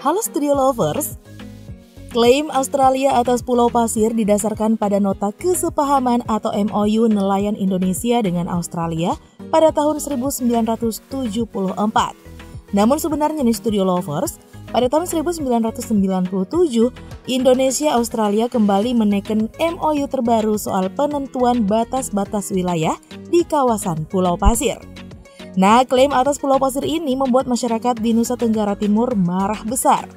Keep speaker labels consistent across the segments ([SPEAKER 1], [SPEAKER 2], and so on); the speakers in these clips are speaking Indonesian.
[SPEAKER 1] Halo Studio Lovers, klaim Australia atas Pulau Pasir didasarkan pada nota kesepahaman atau MOU nelayan Indonesia dengan Australia pada tahun 1974. Namun sebenarnya nih Studio Lovers, pada tahun 1997, Indonesia Australia kembali menekan MOU terbaru soal penentuan batas-batas wilayah di kawasan Pulau Pasir. Nah, klaim atas Pulau Pasir ini membuat masyarakat di Nusa Tenggara Timur marah besar.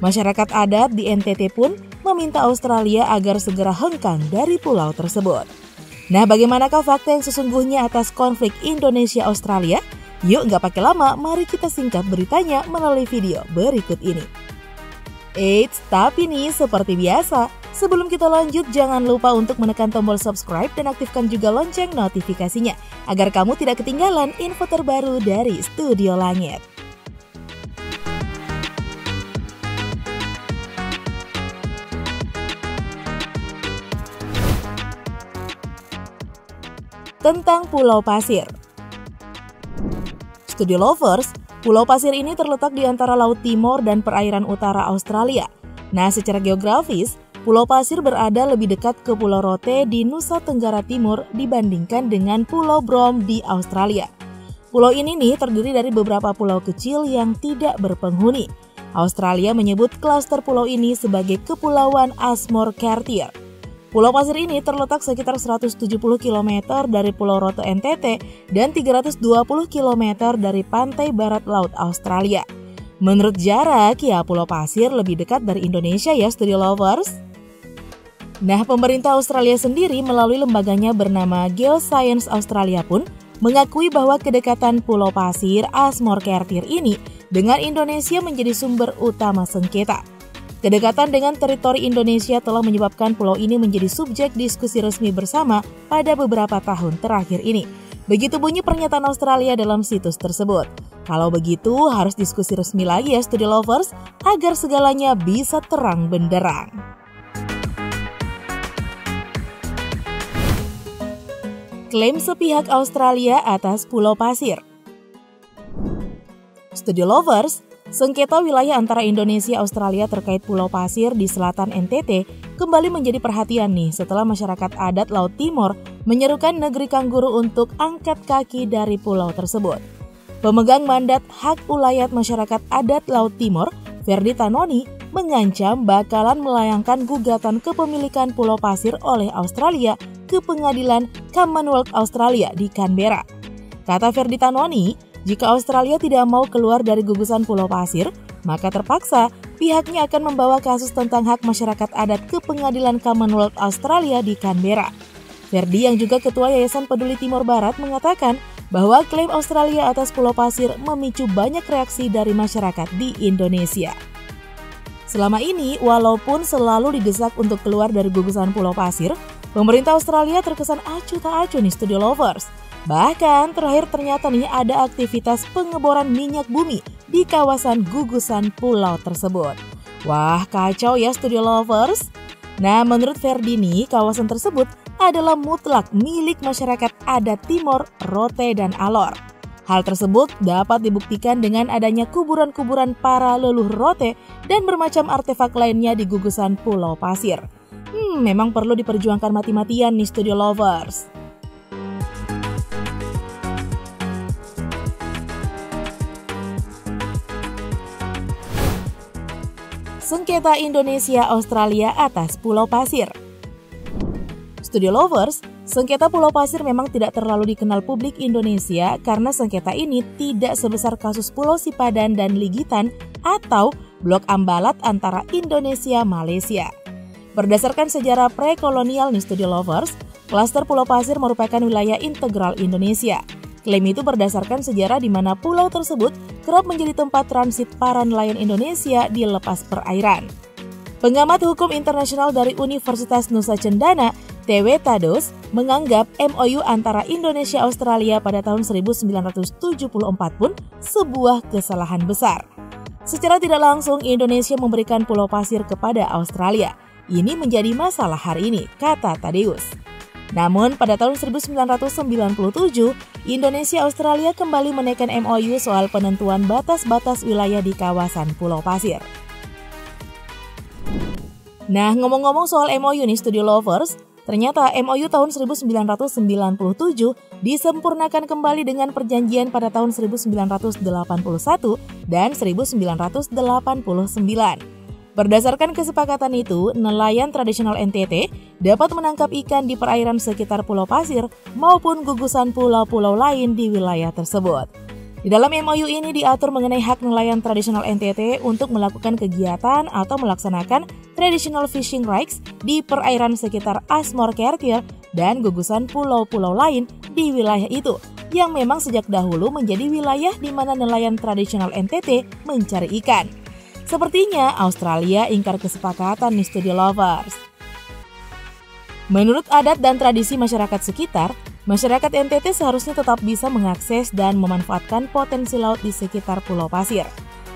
[SPEAKER 1] Masyarakat adat di NTT pun meminta Australia agar segera hengkang dari pulau tersebut. Nah, bagaimanakah fakta yang sesungguhnya atas konflik Indonesia-Australia? Yuk nggak pakai lama, mari kita singkat beritanya melalui video berikut ini. Eits, tapi nih seperti biasa, sebelum kita lanjut jangan lupa untuk menekan tombol subscribe dan aktifkan juga lonceng notifikasinya agar kamu tidak ketinggalan info terbaru dari Studio Langit. Tentang Pulau Pasir. Studio Lovers, Pulau Pasir ini terletak di antara Laut Timor dan perairan utara Australia. Nah, secara geografis, Pulau Pasir berada lebih dekat ke Pulau Rote di Nusa Tenggara Timur dibandingkan dengan Pulau Brom di Australia. Pulau ini nih terdiri dari beberapa pulau kecil yang tidak berpenghuni. Australia menyebut klaster pulau ini sebagai Kepulauan Ashmore Cartier. Pulau Pasir ini terletak sekitar 170 km dari Pulau Rote NTT dan 320 km dari pantai barat laut Australia. Menurut jarak, ya Pulau Pasir lebih dekat dari Indonesia ya Studio Lovers. Nah, pemerintah Australia sendiri melalui lembaganya bernama Geoscience Australia pun mengakui bahwa kedekatan Pulau Pasir Ashmore Cartier ini dengan Indonesia menjadi sumber utama sengketa. Kedekatan dengan teritori Indonesia telah menyebabkan pulau ini menjadi subjek diskusi resmi bersama pada beberapa tahun terakhir ini. Begitu bunyi pernyataan Australia dalam situs tersebut. Kalau begitu, harus diskusi resmi lagi ya Studio Lovers, agar segalanya bisa terang benderang. Klaim sepihak Australia atas Pulau Pasir. Studio Lovers, sengketa wilayah antara Indonesia-Australia terkait Pulau Pasir di selatan NTT kembali menjadi perhatian nih setelah masyarakat adat Laut Timor menyerukan negeri Kangguru untuk angkat kaki dari pulau tersebut. Pemegang mandat hak ulayat masyarakat adat Laut Timor, Ferdi Tanoni, mengancam bakalan melayangkan gugatan kepemilikan Pulau Pasir oleh Australia ke Pengadilan Commonwealth Australia di Canberra. Kata Ferdi Tanoni, jika Australia tidak mau keluar dari gugusan Pulau Pasir, maka terpaksa pihaknya akan membawa kasus tentang hak masyarakat adat ke Pengadilan Commonwealth Australia di Canberra. Ferdi yang juga Ketua Yayasan Peduli Timor Barat mengatakan bahwa klaim Australia atas Pulau Pasir memicu banyak reaksi dari masyarakat di Indonesia. Selama ini, walaupun selalu didesak untuk keluar dari gugusan Pulau Pasir, pemerintah Australia terkesan acuh tak acuh nih Studio Lovers. Bahkan terakhir ternyata nih ada aktivitas pengeboran minyak bumi di kawasan gugusan pulau tersebut. Wah, kacau ya Studio Lovers. Nah, menurut Ferdi nih, kawasan tersebut adalah mutlak milik masyarakat adat Timor, Rote, dan Alor. Hal tersebut dapat dibuktikan dengan adanya kuburan-kuburan para leluhur Rote dan bermacam artefak lainnya di gugusan Pulau Pasir. Memang perlu diperjuangkan mati-matian nih Studio Lovers. Sengketa Indonesia-Australia atas Pulau Pasir. Studio Lovers, sengketa Pulau Pasir memang tidak terlalu dikenal publik Indonesia karena sengketa ini tidak sebesar kasus Pulau Sipadan dan Ligitan atau Blok Ambalat antara Indonesia-Malaysia. Berdasarkan sejarah prekolonial nih Studio Lovers, klaster Pulau Pasir merupakan wilayah integral Indonesia. Klaim itu berdasarkan sejarah di mana pulau tersebut kerap menjadi tempat transit para nelayan Indonesia di lepas perairan. Pengamat hukum internasional dari Universitas Nusa Cendana, T.W. Tados, menganggap MOU antara Indonesia-Australia pada tahun 1974 pun sebuah kesalahan besar. Secara tidak langsung, Indonesia memberikan Pulau Pasir kepada Australia. Ini menjadi masalah hari ini, kata Tadeus. Namun pada tahun 1997, Indonesia-Australia kembali menaikkan MOU soal penentuan batas-batas wilayah di kawasan Pulau Pasir. Nah, ngomong-ngomong soal MOU nih Studio Lovers, ternyata MOU tahun 1997 disempurnakan kembali dengan perjanjian pada tahun 1981 dan 1989. Berdasarkan kesepakatan itu, nelayan tradisional NTT dapat menangkap ikan di perairan sekitar Pulau Pasir maupun gugusan pulau-pulau lain di wilayah tersebut. Di dalam MOU ini diatur mengenai hak nelayan tradisional NTT untuk melakukan kegiatan atau melaksanakan traditional fishing rights di perairan sekitar Asmor Kertir dan gugusan pulau-pulau lain di wilayah itu, yang memang sejak dahulu menjadi wilayah di mana nelayan tradisional NTT mencari ikan. Sepertinya Australia ingkar kesepakatan nih Studio Lovers. Menurut adat dan tradisi masyarakat sekitar, masyarakat NTT seharusnya tetap bisa mengakses dan memanfaatkan potensi laut di sekitar Pulau Pasir.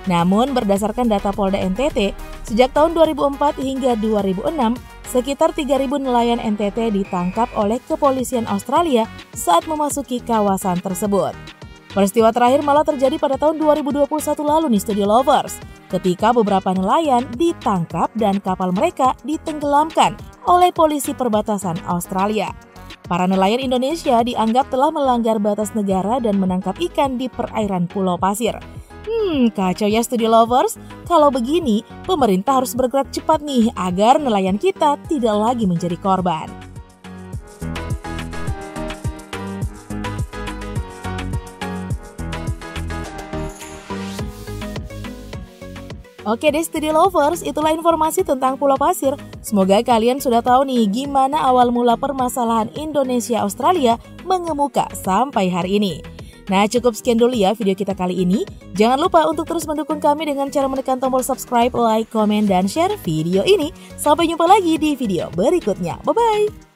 [SPEAKER 1] Namun berdasarkan data Polda NTT, sejak tahun 2004 hingga 2006, sekitar 3.000 nelayan NTT ditangkap oleh kepolisian Australia saat memasuki kawasan tersebut. Peristiwa terakhir malah terjadi pada tahun 2021 lalu nih Studio Lovers, ketika beberapa nelayan ditangkap dan kapal mereka ditenggelamkan oleh polisi perbatasan Australia. Para nelayan Indonesia dianggap telah melanggar batas negara dan menangkap ikan di perairan Pulau Pasir. Kacau ya Studio Lovers. Kalau begini, pemerintah harus bergerak cepat nih agar nelayan kita tidak lagi menjadi korban. Oke deh Studio Lovers, itulah informasi tentang Pulau Pasir. Semoga kalian sudah tahu nih gimana awal mula permasalahan Indonesia-Australia mengemuka sampai hari ini. Nah cukup sekian dulu ya video kita kali ini. Jangan lupa untuk terus mendukung kami dengan cara menekan tombol subscribe, like, komen, dan share video ini. Sampai jumpa lagi di video berikutnya. Bye-bye!